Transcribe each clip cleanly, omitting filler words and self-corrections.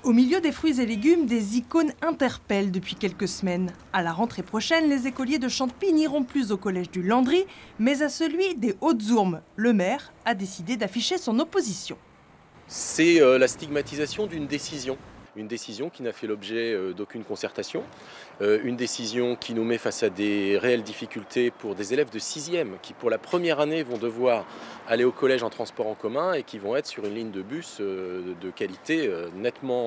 Au milieu des fruits et légumes, des icônes interpellent depuis quelques semaines. À la rentrée prochaine, les écoliers de Chantepie n'iront plus au collège du Landry, mais à celui des Hautes-Ourmes. Le maire a décidé d'afficher son opposition. C'est la stigmatisation d'une décision. Une décision qui n'a fait l'objet d'aucune concertation, une décision qui nous met face à des réelles difficultés pour des élèves de 6e qui pour la première année vont devoir aller au collège en transport en commun et qui vont être sur une ligne de bus de qualité nettement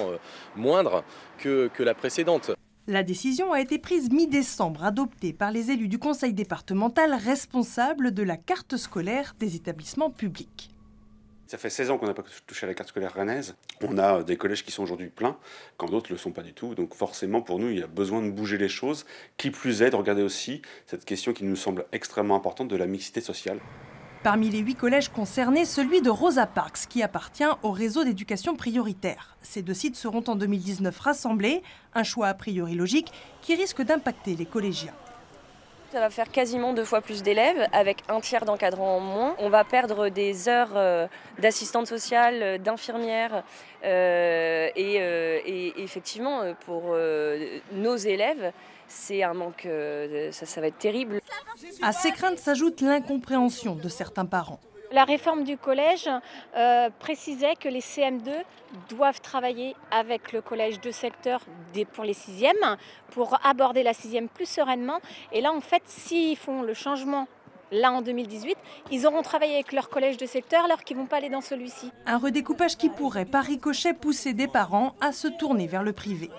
moindre que la précédente. La décision a été prise mi-décembre, adoptée par les élus du conseil départemental responsables de la carte scolaire des établissements publics. Ça fait 16 ans qu'on n'a pas touché à la carte scolaire rennaise. On a des collèges qui sont aujourd'hui pleins, quand d'autres ne le sont pas du tout. Donc forcément, pour nous, il y a besoin de bouger les choses. Qui plus est, de regarder aussi cette question qui nous semble extrêmement importante de la mixité sociale. Parmi les 8 collèges concernés, celui de Rosa Parks, qui appartient au réseau d'éducation prioritaire. Ces 2 sites seront en 2019 rassemblés, un choix a priori logique qui risque d'impacter les collégiens. Ça va faire quasiment 2 fois plus d'élèves, avec un tiers d'encadrants en moins. On va perdre des heures d'assistantes sociales, d'infirmières. Et effectivement, pour nos élèves, c'est un manque, ça va être terrible. À ces craintes s'ajoute l'incompréhension de certains parents. La réforme du collège précisait que les CM2 doivent travailler avec le collège de secteur pour les 6e pour aborder la 6e plus sereinement. Et là, en fait, s'ils font le changement là en 2018, ils auront travaillé avec leur collège de secteur alors qu'ils ne vont pas aller dans celui-ci. Un redécoupage qui pourrait, par ricochet, pousser des parents à se tourner vers le privé.